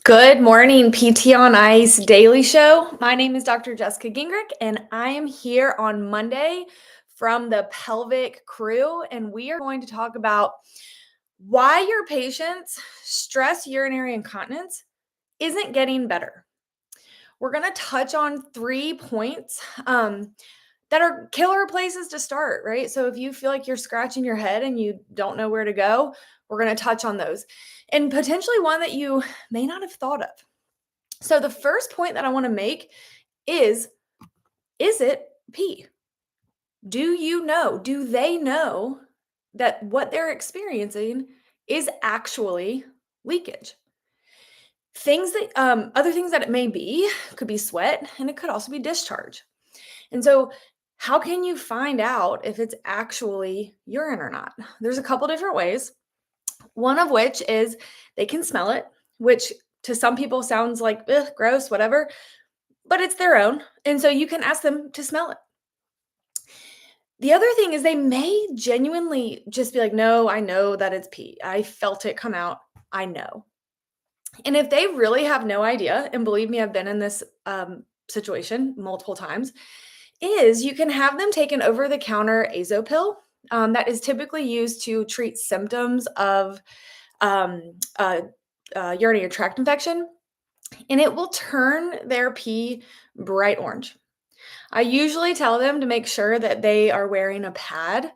Good morning, PT on Ice Daily Show. My name is Dr. Jessica Gingerich, and I am here on Monday from the Pelvic crew, and we are going to talk about why your patient's stress urinary incontinence isn't getting better. We're going to touch on 3 points that are killer places to start, right? So if you feel like you're scratching your head and you don't know where to go, we're going to touch on those and potentially one that you may not have thought of. So the first point that I want to make is it pee? Do they know that what they're experiencing is actually leakage? Other things that it may be could be sweat, and it could also be discharge. And so how can you find out if it's actually urine or not? There's a couple different ways. One of which is they can smell it, which to some people sounds like, ugh, gross, whatever, but it's their own. And so you can ask them to smell it. The other thing is they may genuinely just be like, no, I know that it's pee. I felt it come out. I know. And if they really have no idea, and believe me, I've been in this situation multiple times, is you can have them take an over-the-counter azo pill that is typically used to treat symptoms of urinary tract infection, and it will turn their pee bright orange. I usually tell them to make sure that they are wearing a pad,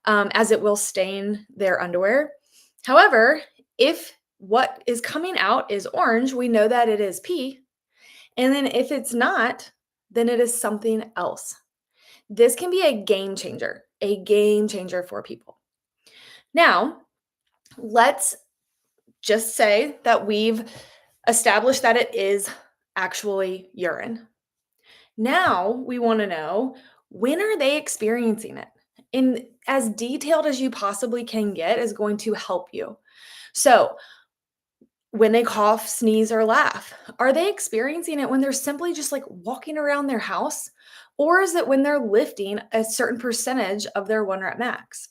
as it will stain their underwear. However, if what is coming out is orange, we know that it is pee. And then if it's not, then it is something else. This can be a game changer for people. Now, let's just say that we've established that it is actually urine. Now we want to know, when are they experiencing it? And as detailed as you possibly can get is going to help you. So when they cough, sneeze, or laugh, are they experiencing it when they're simply just like walking around their house? Or is it when they're lifting a certain percentage of their 1 rep max?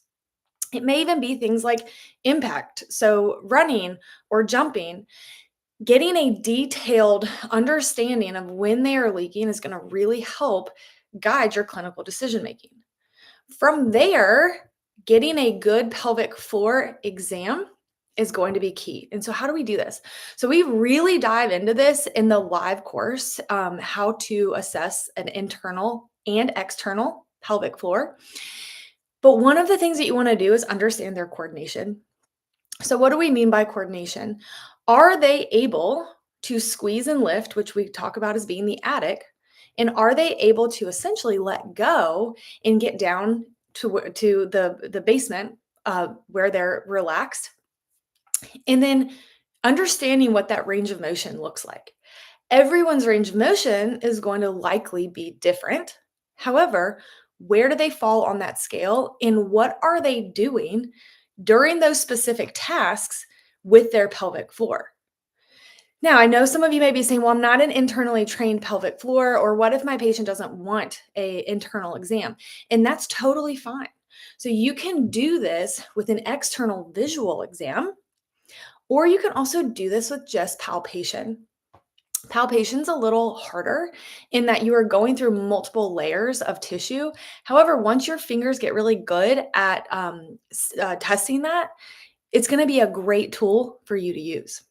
It may even be things like impact, so running or jumping. Getting a detailed understanding of when they are leaking is going to really help guide your clinical decision making. From there, getting a good pelvic floor exam is going to be key. And so, how do we do this? So, we really dive into this in the live course, how to assess an internal and external pelvic floor. But one of the things that you want to do is understand their coordination. So, what do we mean by coordination? Are they able to squeeze and lift, which we talk about as being the attic? And are they able to essentially let go and get down to the basement where they're relaxed? And then understanding what that range of motion looks like. Everyone's range of motion is going to likely be different. However, where do they fall on that scale, and what are they doing during those specific tasks with their pelvic floor? Now, I know some of you may be saying, well, I'm not an internally trained pelvic floor, or what if my patient doesn't want an internal exam? And that's totally fine. So you can do this with an external visual exam, or you can also do this with just palpation. Palpation's a little harder in that you are going through multiple layers of tissue. However, once your fingers get really good at testing that, it's going to be a great tool for you to use.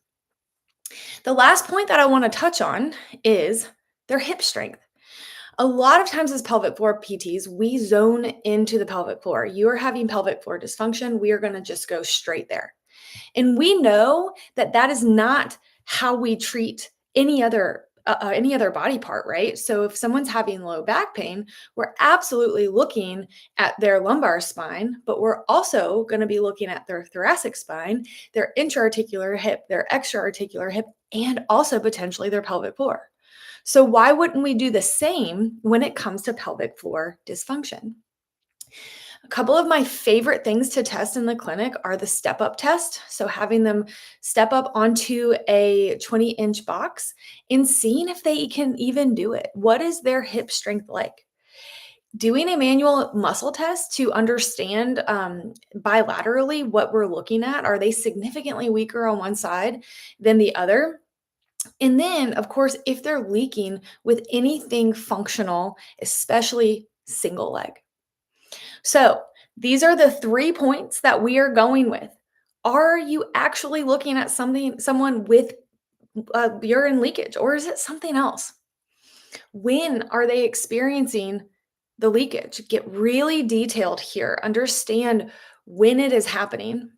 The last point that I want to touch on is their hip strength. A lot of times as pelvic floor PTs, we zone into the pelvic floor. You are having pelvic floor dysfunction. We are going to just go straight there. And we know that that is not how we treat any other body part, right? So if someone's having low back pain, we're absolutely looking at their lumbar spine, but we're also going to be looking at their thoracic spine, their intra-articular hip, their extra-articular hip, and also potentially their pelvic floor. So why wouldn't we do the same when it comes to pelvic floor dysfunction? A couple of my favorite things to test in the clinic are the step-up test. So having them step up onto a 20-inch box and seeing if they can even do it. What is their hip strength like? Doing a manual muscle test to understand bilaterally what we're looking at. Are they significantly weaker on one side than the other? And then, of course, if they're leaking with anything functional, especially single leg. So, these are the 3 points that we are going with. Are you actually looking at someone with urine leakage, or is it something else? When are they experiencing the leakage? Get really detailed here. Understand when it is happening.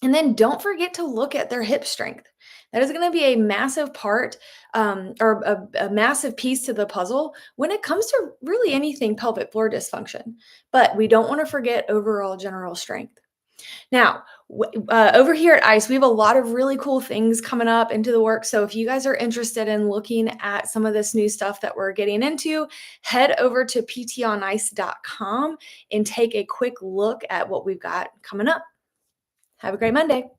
And then don't forget to look at their hip strength. That is going to be a massive part or a massive piece to the puzzle when it comes to really anything pelvic floor dysfunction. But we don't want to forget overall general strength. Now, over here at ICE, we have a lot of really cool things coming up into the work. So if you guys are interested in looking at some of this new stuff that we're getting into, head over to ptonice.com and take a quick look at what we've got coming up. Have a great Monday.